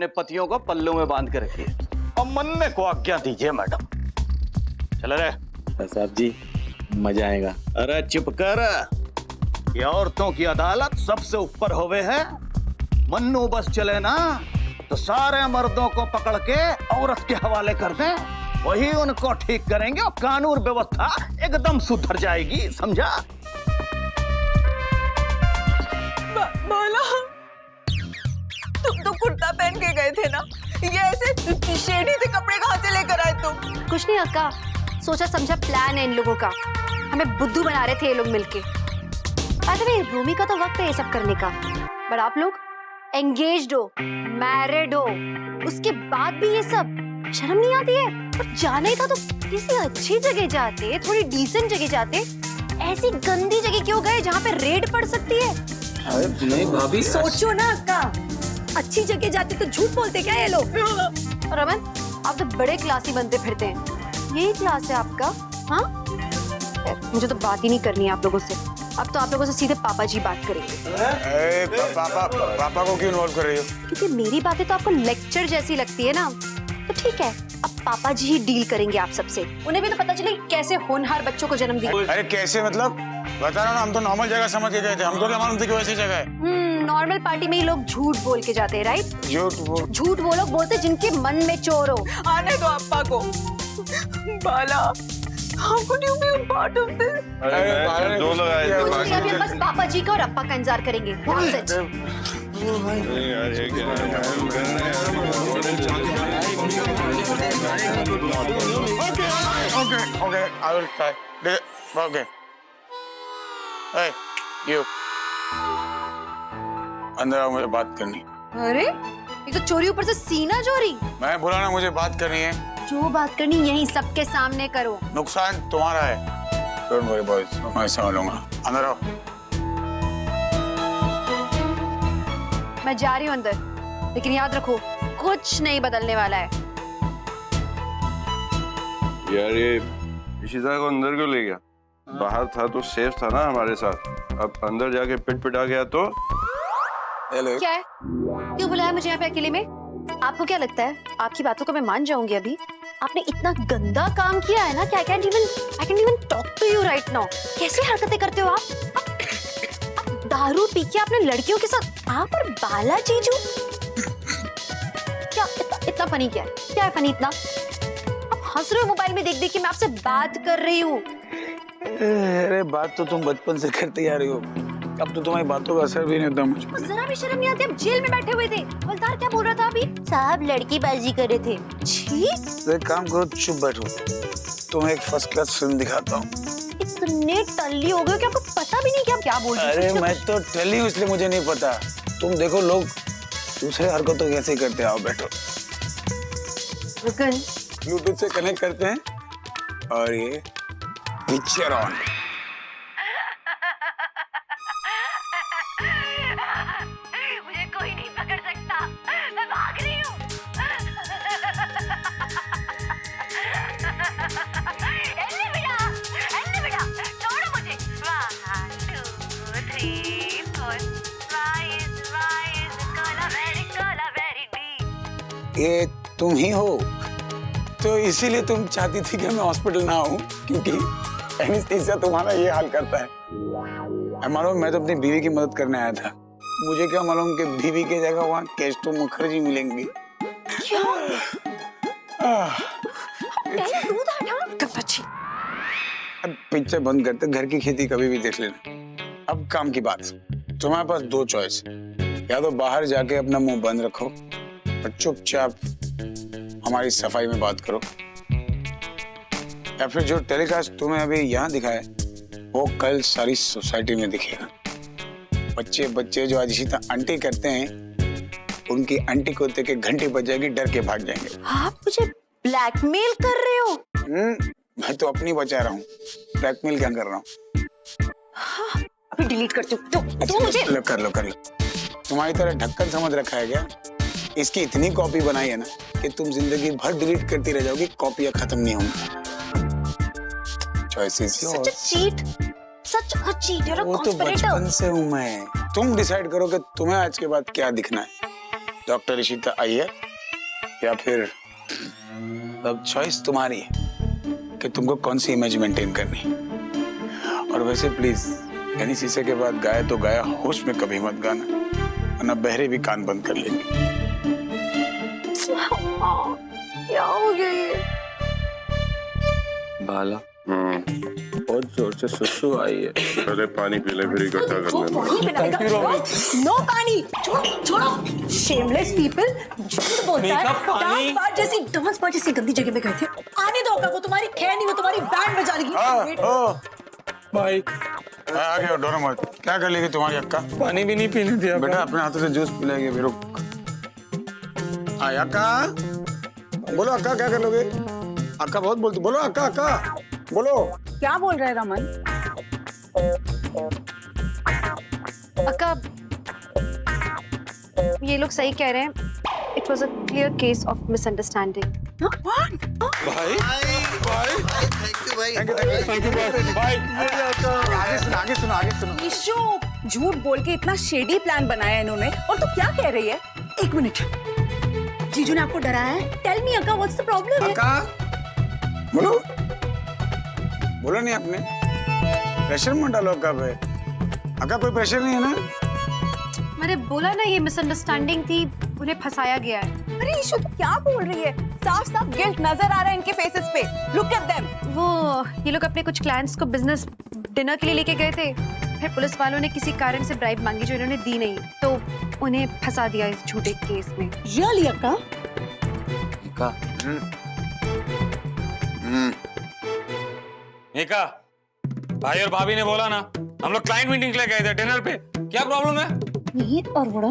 अपने पतियों को पल्लू में बांध के रखिए और मन्ने को आज्ञा दीजिए मैडम। चल रे साहब जी, मजा आएगा। अरे चुप कर, ये औरतों की अदालत सबसे ऊपर होवे है। मन्नू बस चले ना तो सारे मर्दों को पकड़ के औरत के हवाले कर दें, वही उनको ठीक करेंगे और कानून व्यवस्था एकदम सुधर जाएगी, समझा? बोला तुम तो कुर्ता पहन के गए थे ना, ये ऐसे शेडी से कपड़े कहाँ से लेकर आए तुम? कुछ नहीं अक्का, सोचा समझा प्लान है इन लोगों का, हमें बुद्धू बना रहे थे ये लोग मिलके। रूमी का तो वक्त है ये सब करने का, पर आप लोग एंगेज्ड हो, मैरिड हो, उसके बाद भी ये सब शर्म नहीं आती है? और जाना ही था तो किसी अच्छी जगह जाते, थोड़ी डिसेंट जगह जाते, ऐसी गंदी जगह क्यों गए जहाँ पे रेड पड़ सकती है? अरे नहीं भाभी, सोचो ना अक्का, अच्छी जगह जाते तो झूठ बोलते क्या ये लोग? रमन, आप तो बड़े क्लासी बनते फिरते हैं, यही क्लास है आपका? हाँ, मुझे तो बात ही नहीं करनी है आप लोगों से। अब तो आप लोगों से सीधे पापा जी बात करेंगे। पापा को क्यों इन्वॉल्व कर रही हो? क्योंकि मेरी बातें तो आपको लेक्चर जैसी लगती है ना, तो ठीक है, अब पापा जी ही डील करेंगे आप सबसे। उन्हें भी तो पता चले कैसे होनहार बच्चों को जन्म दिया। अरे कैसे मतलब? बता रहा ना, हम तो नॉर्मल जगह समझ के गए थे, हमको क्या मालूम था कि वैसी जगह है। नॉर्मल पार्टी में ही लोग झूठ बोल के जाते हैं, राइट? झूठ वो लोग बोलते जिनके मन में चोर हो। आने दो अप्पा को। बाला, how could you be a part of this? दो लगाए थे। कुछ नहीं, अभी हम बस पापा जी का और अप्पा का इंतजार करेंगे। That's it. Okay, I will try. Okay. Hey, you. अंदर आओ, मुझे बात करनी। अरे, ये तो चोरी ऊपर से सीना चोरी। मैं बोला ना, मुझे बात करनी है। जो बात करनी यही सबके सामने करो। नुकसान तुम्हारा है। Don't worry boys, मैं संभाल लूंगा। अंदर आओ। मैं जा रही हूँ अंदर, लेकिन याद रखो कुछ नहीं बदलने वाला है। यार ये इशिता को अंदर क्यों ले गया? बाहर था तो सेफ था ना हमारे साथ, अब अंदर जाके पिट पिटा गया तो? क्या है? क्यों बुलाया मुझे यहाँ पे अकेले में? आपको क्या लगता है आपकी बातों को मैं मान जाऊंगी? अभी आपने इतना गंदा काम किया है ना कि I can't even talk to you right now। कैसी हरकतें करते हो आप दारू पी के अपने लड़कियों के साथ, आप और बाला जीजू। क्या इतना फनी क्या है? क्या है फनी इतना? आप हंस रहे हो मोबाइल में देख देख के, मैं आपसे बात कर रही हूँ। अरे बात तो तुम बचपन से करते आ रही हो, अब तो तुम्हारी बातों का असर भी नहीं होता मुझ पर। जरा भी शर्म नहीं आती? अब जेल में बैठे हुए थे। हवलदार क्या बोल रहा था अभी? साहब लड़की बाजी कर रहे थे। छी! तो एक काम करो, चुप बैठो, तुम्हें एक फर्स्ट क्लास फिल्म दिखाता हूँ। इतने टल्ली हो गए कि आपको पता भी नहीं कि आप क्या बोल रहे अरे मैं तो टल्ली हूँ इसलिए मुझे नहीं पता। तुम देखो लोग दूसरे हरकतों कैसे करते हैं। आओ बैठो, ब्लूटूथ से कनेक्ट करते हैं और ये पिक्चर ऑन। मुझे कोई नहीं पकड़ सकता, मैं भाग रही हूँ। बेटा, छोड़ो मुझे। 1, 2, 3, 4, very deep। ये तुम ही हो, तो इसीलिए तुम चाहती थी कि मैं हॉस्पिटल ना आऊं, क्योंकि एनेस्थीसिया तुम्हारा ये हाल करता है। मालूम, मैं तो अपनी बीवी की मदद करने आया था, मुझे क्या मालूम कि बीवी की जगह वहाँ केस्टो मुखर्जी मिलेंगी। अब पिक्चर बंद करते, घर की खेती कभी भी देख लेना। अब काम की बात, तुम्हारे पास 2 चॉइस, या तो बाहर जाके अपना मुंह बंद रखो और चुपचाप हमारी सफाई में बात करो, या फिर जो टेलीकास्ट तुम्हें अभी यहाँ दिखाया वो कल सारी सोसाइटी में दिखेगा। बच्चे बच्चे जो आज इसी तरह आंटी करते हैं, उनकी आंटी को देख के घंटी बज जाएगी, डर के भाग जाएंगे। आप मुझे ब्लैकमेल कर रहे हो? मैं तो अपनी बचा रहा हूँ, ब्लैकमेल क्या कर रहा हूँ। हाँ, अभी डिलीट करती हूँ। तो मुझे कर लो। तुम्हारी तरह ढक्कन समझ रखा है क्या? इसकी इतनी कॉपी बनाई है ना कि तुम जिंदगी भर डिलीट करती रह जाओगी, कॉपियां खत्म नहीं होंगी। Choices such a cheat, such a cheat, you are a वो तो कॉन्स्पिरेटर। बचपन से हूँ मैं। तुम डिसाइड करो कि तुम्हें आज के बाद क्या दिखना है। डॉक्टर इशिता अय्यर या फिर अब चॉइस तुम्हारी है कि तुमको कौन सी इमेज मेंटेन करनी है। और वैसे प्लीज यानी शीशे के बाद गाया तो गाया, होश में कभी मत गाना, वरना बहरे भी कान बंद कर लेंगे। क्या हो गया ये? बाला बहुत जोर से सुसु आई है। पहले पानी पी ले फिर इकट्ठा कर लेना। नो पानी, छोड़ो छोड़ो। शेमलेस पीपल, झूठ बोलता है। डांस बार जैसी गंदी जगह में गए थे। आने दो अक्का को, तुम्हारी खैर नहीं, वो तुम्हारी बैंड बजा लेगी। भाई आ गया, डरो मत। क्या कर लेगी तुम्हारी अक्का? पानी भी नहीं पीने दिया बेटा अपने हाथों से जूस पिलाएंगे। फिर अक्का बोलो, अक्का क्या कर लोगे? अक्का बहुत बोलती, बोलो अक्का, अक्का बोलो। क्या बोल रहे हैं रमन? अक्का, ये लोग सही कह रहे हैं। It was a clear case of misunderstanding. भाई आगे सुनो। ईशु, झूठ बोल के इतना शेडी प्लान बनाया इन्होंने, और तू क्या कह रही है? एक मिनट, जीजू ने आपको डराया है? टेल मी अक्का, व्हाट्स द प्रॉब्लम? अक्का बोलो, बोलो नहीं आपने। प्रेशर मत डालो अक्का पे। अक्का कोई प्रेशर नहीं है ना? मैंने बोला ना, ये मिसअंडरस्टैंडिंग थी, उन्हें फंसाया गया है। अरे ईशु, तू क्या बोल रही है? साफ साफ गिल्ट नजर आ रहा है इनके फेसेस पे। Look at them. वो ये लोग अपने कुछ क्लाइंट्स को बिजनेस डिनर के लिए लेके गए थे, फिर पुलिस वालों ने किसी कारण से ब्राइब मांगी जो इन्होंने दी नहीं, तो उन्हें फंसा दिया इस झूठे केस में। रियली अक्का? निका, भाई और भाभी ने बोला ना हम लोग क्लाइंट मीटिंग के लिए गए थे डिनर पे। क्या प्रॉब्लम है? मीत और बड़ा,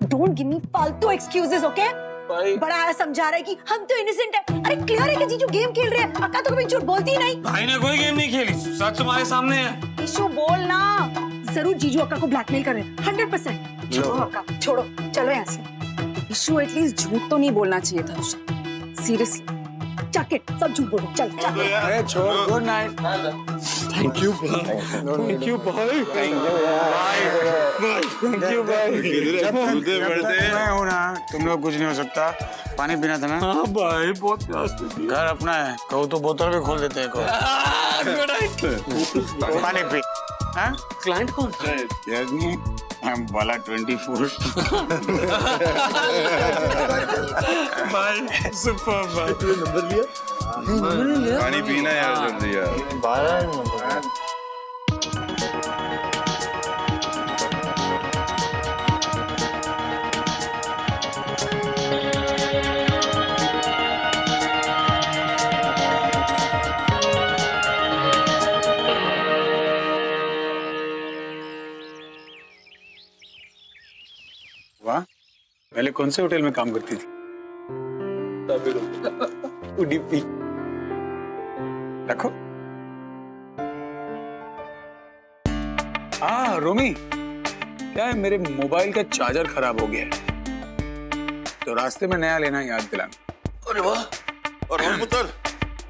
डोंट गिव मी फालतू एक्सक्यूजेस, ओके? बड़ा आया समझा रहा है कि हम तो इनोसेंट है। अरे क्लियर है कि जीजू गेम खेल रहे हैं। अक्का तो कभी झूठ बोलती ही नहीं। भाई ने कोई गेम नहीं खेली, सच तुम्हारे सामने है। ईशु बोल ना, जरूर जीजू अक्का को ब्लैकमेल कर रहे हैं, 100%। छोड़ो अक्का, छोड़ो, चलो यहाँ से। ईशु एटलीस्ट झूठ तो नहीं बोलना चाहिए था उसे। सीरियसली, चक इट, सब झूठ बोलो। चल चल। अरे छोड़, गुड नाइट। थैंक यू भाई, थैंक यू भाई, थैंक यू भाई। मैं हूँ ना, तुम लोग कुछ नहीं हो सकता। पानी पीना था ना? हाँ भाई, बहुत प्यास लगी। घर अपना है, कहो तो बोतल भी खोल देते हैं। पानी पी। हाँ? क्लाइंट कौन? वाला 24। भाई सुपर भाई। नंबर लिया? पानी पीना यार जल्दी यार। 12 नंबर। वाह, पहले कौन से होटल में काम करती थी? उडीपी। रखो। रोमी, क्या है, मेरे मोबाइल का चार्जर खराब हो गया है, तो रास्ते में नया लेना याद दिलाना। अरे वाह, और हम पुत्र,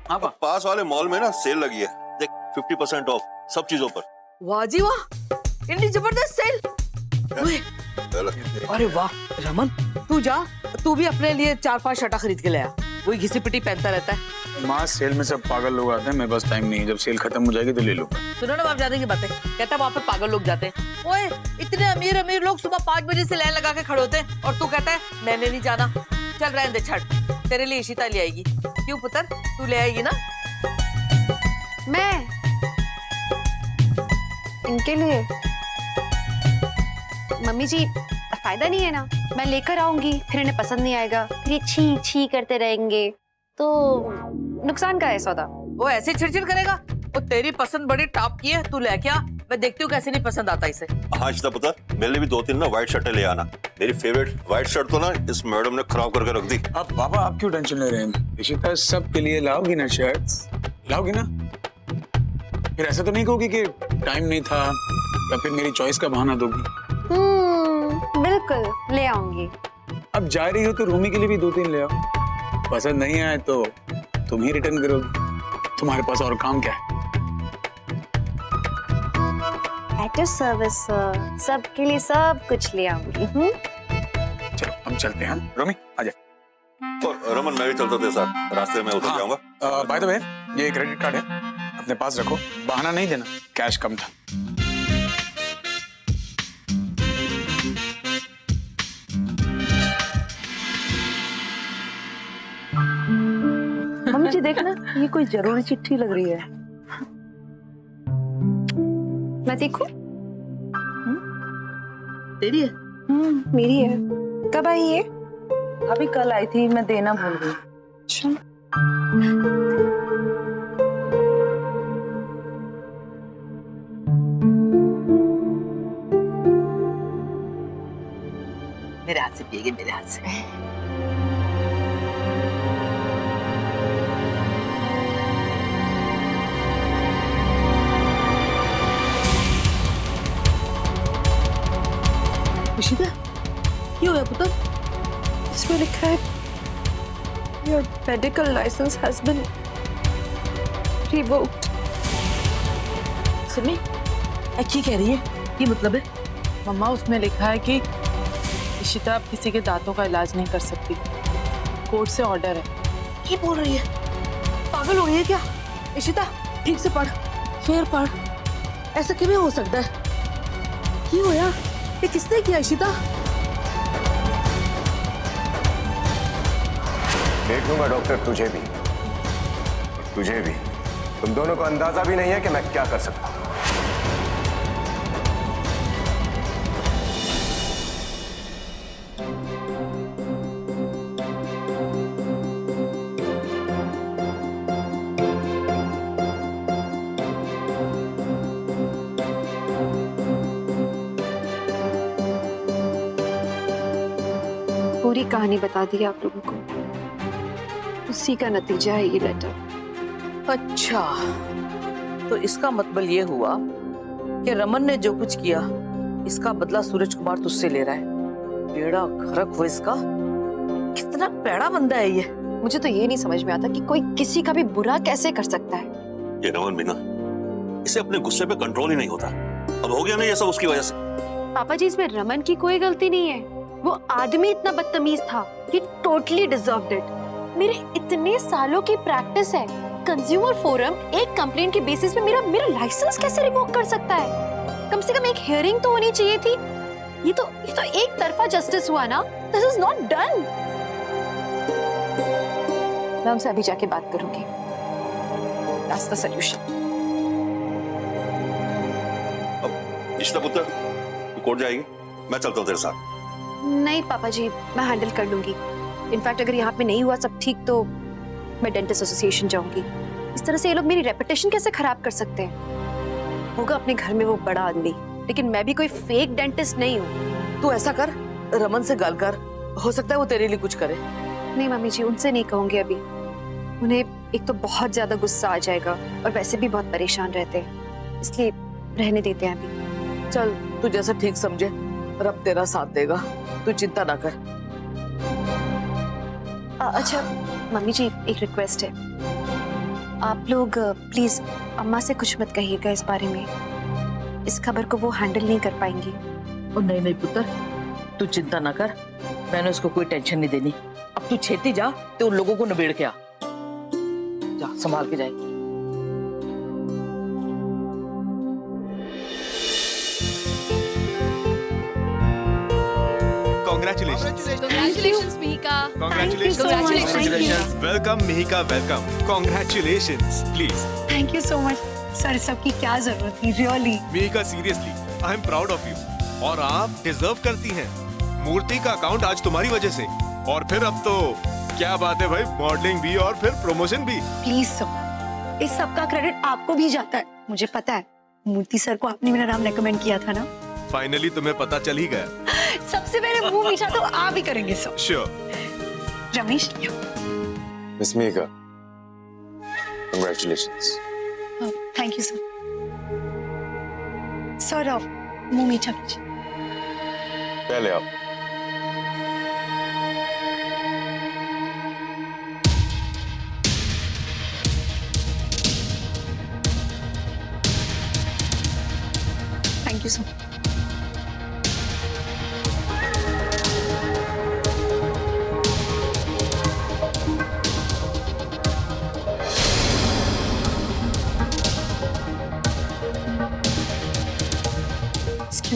हाँ पास वाले मॉल में ना सेल लगी है, देख 50% ऑफ सब चीजों पर। वाह जी वाह, इतनी जबरदस्त सेल। अरे वाह रमन, तू जा, तू भी अपने लिए 4-5 शर्टा खरीद के ले आ। वही घिसी पिटी पहनता रहता है। माँ, सेल में सब पागल लोग आते हैं, मेरे पास टाइम नहीं है। जब सेल खत्म हो जाएगी तो ले लूंगा। सुनो ना बाप जाने की बातें, कहता वहाँ पे पागल लोग जाते हैं। ओए, इतने अमीर अमीर लोग सुबह 5 बजे से लाइन लगा के खड़े होते हैं, और तू कहता है मैंने नहीं जाना। चल रहने दे, छड़, तेरे लिए इशिता ले आएगी। क्यों पुत्र, तू ले आएगी ना? मैं इनके लिए? मम्मी जी, फायदा नहीं है ना, मैं लेकर आऊंगी, फिर इन्हें पसंद नहीं आएगा, फिर ये छी छी करते रहेंगे, तो नुकसान का है सौदा। वो ऐसे चिड़चिड़ करेगा। वो तेरी पसंद बड़ी टॉप की है, तू लेके आ, मैं देखती हूँ कैसे नहीं पसंद आता इसे। हाँ इशिता पुत्र, मेरे लिए भी 2-3 ना व्हाइट शर्टें ले आना। मेरी फेवरेट व्हाइट शर्ट तो ना इस मैडम ने खराब करके रख दी। अब पापा आप क्यों टेंशन ले रहे हैं? इशिता सबके लिए लाओगी ना शर्ट्स? लाओगी ना? फिर ऐसा तो नहीं कहोगी कि टाइम नहीं था, या फिर मेरी चॉइस का बहाना दोगी? बिल्कुल ले आऊंगी। अब जा रही हो तो रोमी के लिए भी 2-3 ले आओ। पसंद नहीं आए तो तुम ही रिटर्न करोगे, तुम्हारे पास और काम क्या है? एट योर सर्विस सर, सबके लिए सब कुछ ले आऊंगी। चलो अब चलते हैं। रोमी आजा। और रमन मैं भी चलता तेरे साथ, रास्ते में उतर जाऊंगा। बाय द वे ये क्रेडिट कार्ड है, अपने पास रखो, बहाना नहीं देना, कैश कम था। मम्मी जी देखना, ये कोई जरूरी चिट्ठी लग रही है। मैं देखूं? तेरी है? मेरी है। कब आई ये? अभी कल आई थी, मैं देना भूल गई। अच्छा। मेरे हाथ से पिएगी, मेरे हाथ से। इशिता, क्यों है पुत्र? इसमें लिखा है Your medical license has been revoked. Simi, अच्छी कह रही है, ये मतलब है? मम्मा उसमें लिखा है कि इशिता अब किसी के दांतों का इलाज नहीं कर सकती, कोर्ट से ऑर्डर है। क्या बोल रही है? पागल हो रही है क्या? इशिता ठीक से पढ़, फिर पढ़। ऐसा किਵੇਂ हो सकता है? क्यों होया? ये किसने किया इशिता? देख लूंगा डॉक्टर, तुझे भी और तुझे भी। तुम दोनों को अंदाजा भी नहीं है कि मैं क्या कर सकता हूं। पूरी कहानी बता दी आप लोगों को, उसी का नतीजा है ये लेटर। अच्छा, तो इसका मतलब ये हुआ कि रमन ने जो कुछ किया, इसका बदला सूरज कुमार तुझसे ले रहा है। बेड़ा गर्क हो इसका। कितना पैड़ा बंदा है ये। मुझे तो ये नहीं समझ में आता कि कोई किसी का भी बुरा कैसे कर सकता है। ये रमन भी ना, इसे अपने गुस्से पे कंट्रोल ही नहीं होता। अब हो गया ना ये सब उसकी वजह से। पापा जी, इसमें रमन की कोई गलती नहीं है। वो आदमी इतना बदतमीज था, he totally deserved it। मेरे इतने सालों की प्रैक्टिस है, कंज्यूमर फोरम एक कंप्लेंट के बेसिस पे मेरा लाइसेंस कैसे रिवोक कर सकता है? कम से कम एक हियरिंग तो होनी चाहिए थी। ये तो एक तरफा जस्टिस हुआ ना। This is not done. मैं उनसे अभी जाके बात करूंगी। That's the solution। अब इशिता पुत्र, तू कोर्ट जाएगी, मैं चलता हूँ तेरे साथ। नहीं पापा जी, मैं हैंडल कर लूंगी। इनफैक्ट अगर यहाँ पे नहीं हुआ सब ठीक तो मैं डेंटिस्ट एसोसिएशन जाऊंगी। इस तरह से ये लोग मेरी रेपुटेशन कैसे खराब कर सकते हैं? होगा अपने घर में वो बड़ा आदमी, लेकिन मैं भी कोई फेक डेंटिस्ट नहीं हूँ। तू ऐसा कर, रमन से गल कर, हो सकता है वो तेरे लिए कुछ करे। नहीं मम्मी जी, उनसे नहीं कहूंगी अभी। उन्हें एक तो बहुत ज्यादा गुस्सा आ जाएगा और वैसे भी बहुत परेशान रहते हैं, इसलिए रहने देते हैं अभी। चल, तू जैसा ठीक समझे, रब तेरा साथ देगा, तू चिंता ना कर। अच्छा मम्मी जी, एक रिक्वेस्ट है, आप लोग प्लीज अम्मा से कुछ मत कहिएगा इस बारे में। इस खबर को वो हैंडल नहीं कर पाएंगी। और नहीं पुत्र, तू चिंता ना कर, मैंने उसको कोई टेंशन नहीं देनी। अब तू छेती जा, तो उन लोगों को निबेड़ के आ। जा, संभाल के जाए। Congratulations, Mihika. Congratulations. Welcome, Mihika. Welcome. Congratulations. Please. Thank you so much sir, सबकी क्या जरूरत थी really. Mihika, seriously, I am proud of you. और आप डिजर्व करती हैं। मूर्ति का अकाउंट आज तुम्हारी वजह से, और फिर अब तो क्या बात है भाई, मॉडलिंग भी और फिर प्रमोशन भी। प्लीज सर, इस सब का क्रेडिट आपको भी जाता है। मुझे पता है, मूर्ति सर को आपने मेरा नाम रेकमेंड किया था ना। फाइनली तुम्हें पता चल ही गया। सबसे पहले मुंह मीठा तो आप ही करेंगे sir. Sure. Ramesh, miss Mika, congratulations. Thank you sir. Sir आप मुंह मीठा कीजिए। पहले आप। Thank you sir.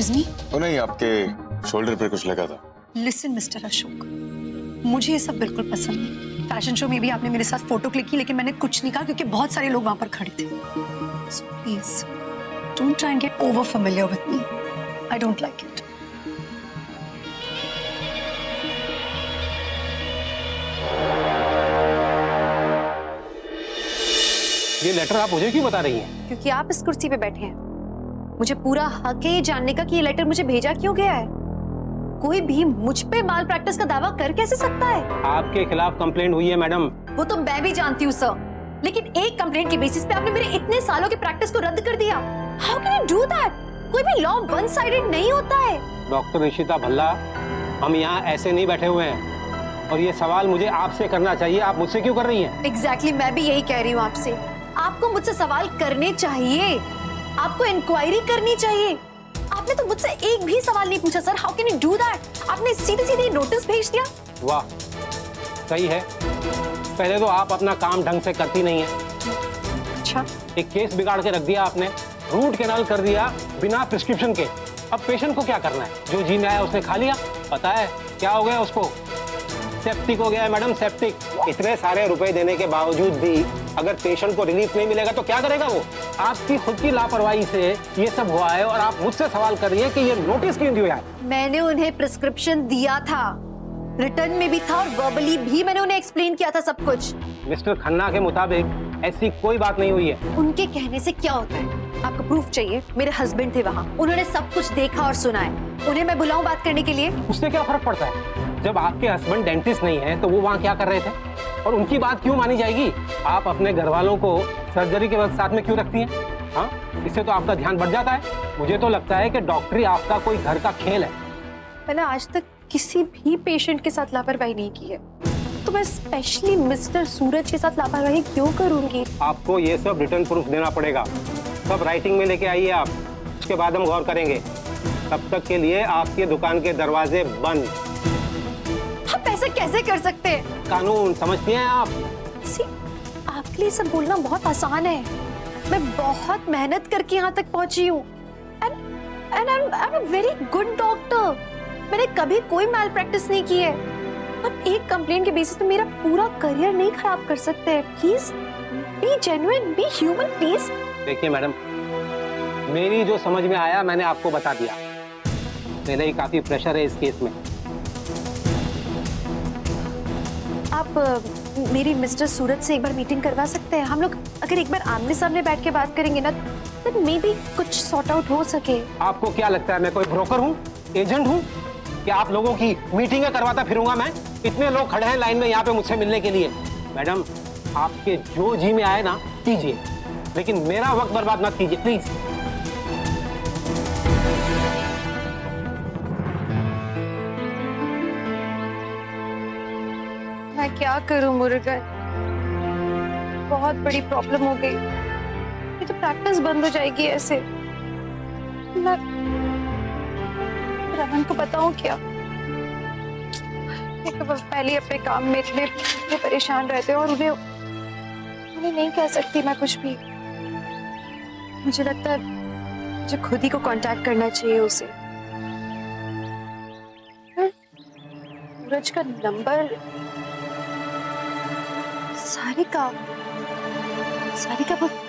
Excuse me, वो नहीं, आपके शोल्डर पे कुछ लगा था। लिसन मिस्टर अशोक, मुझे ये सब बिल्कुल पसंद नहीं। फैशन शो में भी आपने मेरे साथ फोटो क्लिक की, लेकिन मैंने कुछ नहीं कहा क्योंकि बहुत सारे लोग वहां पर खड़े थे। So please don't try and get over familiar with me, I don't like it. ये लेटर आप मुझे क्यों बता रही हैं? क्योंकि आप इस कुर्सी पे बैठे हैं। मुझे पूरा हक है ये जानने का कि ये लेटर मुझे भेजा क्यों गया है। कोई भी मुझ पे माल प्रैक्टिस का दावा कर कैसे सकता है? आपके खिलाफ कंप्लेंट हुई है मैडम। वो तो मैं भी जानती हूँ सर, लेकिन एक कंप्लेंट के बेसिस पे आपने मेरे इतने सालों की प्रैक्टिस को रद्द कर दिया। How can you do that? कोई भी लॉ वन साइडेड नहीं होता है। डॉक्टर ऋषिता भल्ला, हम यहाँ ऐसे नहीं बैठे हुए हैं और ये सवाल मुझे आपसे करना चाहिए। आप मुझसे क्यों कर रही हैं? एग्जैक्टली, मैं भी यही कह रही हूँ आपसे। आपको मुझसे सवाल करने चाहिए, आपको इंक्वायरी करनी चाहिए। आपने तो मुझसे एक भी सवाल नहीं पूछा sir. How can you do that? आपने सीधे सीधे नोटिस भेज दिया। वाह, सही है। पहले तो आप अपना काम ढंग से करती नहीं है। अच्छा, एक केस बिगाड़ के रख दिया आपने, रूट कैनाल कर दिया बिना प्रिस्क्रिप्शन के। अब पेशेंट को क्या करना है? जो जी में आया उसने खा लिया। पता है क्या हो गया उसको? सेप्टिक हो गया है मैडम, सेप्टिक। इतने सारे रुपए देने के बावजूद भी अगर पेशेंट को रिलीफ नहीं मिलेगा तो क्या करेगा वो? आपकी खुद की लापरवाही से ये सब हुआ है और आप मुझसे सवाल कर रही है कि ये नोटिस क्यों दिया है? मैंने उन्हें प्रिस्क्रिप्शन दिया था, रिटर्न में भी था और वर्बली भी मैंने उन्हें एक्सप्लेन किया था सब कुछ। मिस्टर खन्ना के मुताबिक ऐसी कोई बात नहीं हुई है। उनके कहने से क्या होता है? आपको प्रूफ चाहिए? मेरे हस्बैंड थे वहाँ, उन्होंने सब कुछ देखा और सुना है। उन्हें मैं बुलाऊं बात करने के लिए? उससे क्या फर्क पड़ता है? जब आपके हस्बैंड डेंटिस्ट नहीं है तो वो वहाँ क्या कर रहे थे और उनकी बात क्यों मानी जाएगी? आप अपने घर वालों को सर्जरी के वक्त साथ में क्यों रखती हैं? हाँ, इससे तो आपका ध्यान बढ़ जाता है। मुझे तो लगता है कि डॉक्टरी आपका कोई घर का खेल है। मैंने आज तक किसी भी पेशेंट के साथ लापरवाही नहीं की है, तो मैं स्पेशली मिस्टर सूरज के साथ लापरवाही क्यों करूंगी? आपको ये सब रिटर्न प्रूफ देना पड़ेगा। सब राइटिंग में लेके आइए आप, उसके बाद हम गौर करेंगे। तब तक के लिए आपके दुकान के दरवाजे बंद। आप ऐसे कैसे कर सकते हैं? कानून समझती हैं आप? आपके लिए सब बोलना बहुत आसान है। मैं बहुत मेहनत करके यहाँ तक पहुंची हूँ। And I am a very good doctor. मैंने कभी कोई मैल प्रैक्टिस नहीं की है और एक कंप्लेंट के बेसिस पे मेरा पूरा करियर नहीं खराब कर सकते हैं। Please be genuine, be human please. देखिए मैडम, मेरी जो समझ में आया मैंने आपको बता दिया। पहले ही काफी प्रेशर है इस केस में। आप मेरी मिस्टर सूरज से एक बार मीटिंग करवा सकते हैं? हम लोग अगर एक बार आमने सामने बैठ के बात करेंगे ना, तो मे बी कुछ सॉर्ट आउट हो सके। आपको क्या लगता है मैं कोई ब्रोकर हूँ, एजेंट हूँ कि आप लोगों की मीटिंगें करवाता फिरूंगा मैं? इतने लोग खड़े हैं लाइन में यहाँ पे मुझसे मिलने के लिए। मैडम, आपके जो जी में आए ना कीजिए, लेकिन मेरा वक्त बर्बाद मत कीजिए प्लीज। मैं क्या करूं मुरुगन, बहुत बड़ी प्रॉब्लम हो गई। ये तो प्रैक्टिस बंद हो जाएगी ऐसे। मैं रमन को बताऊं क्या? तो पहले अपने काम में इतने परेशान रहते और उन्हें नहीं कह सकती मैं कुछ भी। मुझे लगता है मुझे खुद ही को कांटेक्ट करना चाहिए उसे। सूरज का नंबर,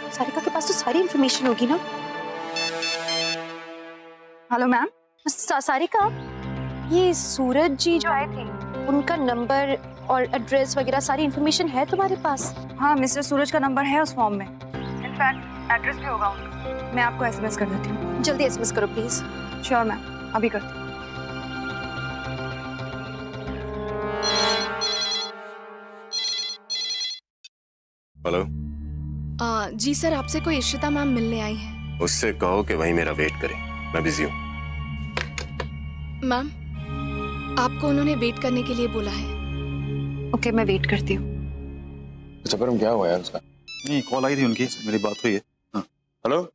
सारिका के पास तो सारी इंफॉर्मेशन होगी ना। Hello ma'am. सारिका, ये सूरज जी जो आए थे, उनका नंबर और एड्रेस वगैरह सारी इंफॉर्मेशन है तुम्हारे पास? हाँ, मिस्टर सूरज का नंबर है उस फॉर्म में। इनफैक्ट एड्रेस भी होगा उनका। मैं आपको एसएमएस कर देती हूँ। जल्दी एसएमएस करो प्लीज। श्योर मैम, अभी करती हूँ। हेलो। जी सर, आपसे कोई इशिता मैम मिलने आई हैं। उससे कहो कि वहीं मेरा वेट करे, मैं बिजी हूँ। मैम, आपको उन्होंने वेट करने के लिए बोला है। ओके, मैं वेट करती हूँ। अच्छा पर क्या हुआ यार उसका? नहीं, कॉल आई थी उनकी, मेरी बात हुई है। हाँ। हेलो।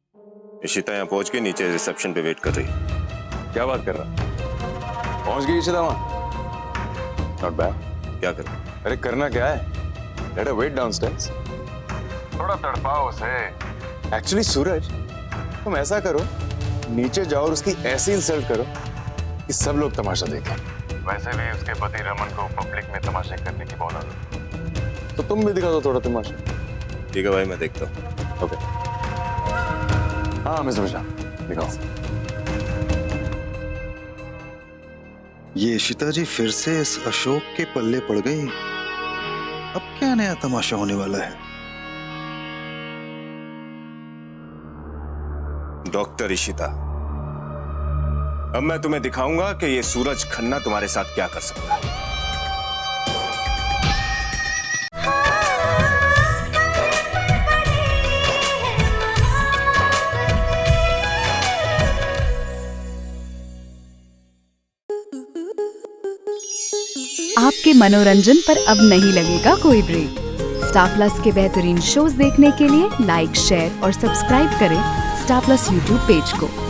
इशिता यहाँ पहुँच के नीचे रिसेप्शन पे वेट कर रही। क्या बात कर रहा? पहुंच गई इशिता वहाँ? Not bad. क्या करूँ? अरे करना क्या है? Let her wait downstairs. थोड़ा तड़पाओ उसे। एक्चुअली सूरज, तुम ऐसा करो, नीचे जाओ और उसकी ऐसी इंसल्ट करो कि सब लोग तमाशा देखें। वैसे भी उसके पति रमन को पब्लिक में तमाशे करने की बहुत आदत है। तो तुम भी दिखा दो थोड़ा तमाशा। ठीक है भाई, मैं देखता हूँ। ओके। हाँ मिस्टर मिश्रा, दिखाओ। ये इशिता जी फिर से इस अशोक के पल्ले पड़ गई। अब क्या नया तमाशा होने वाला है? डॉक्टर इशिता, अब मैं तुम्हें दिखाऊंगा कि ये सूरज खन्ना तुम्हारे साथ क्या कर सकता है। आपके मनोरंजन पर अब नहीं लगेगा कोई ब्रेक। स्टार प्लस के बेहतरीन शोज देखने के लिए लाइक, शेयर और सब्सक्राइब करें स्टार प्लस यूट्यूब पेज को।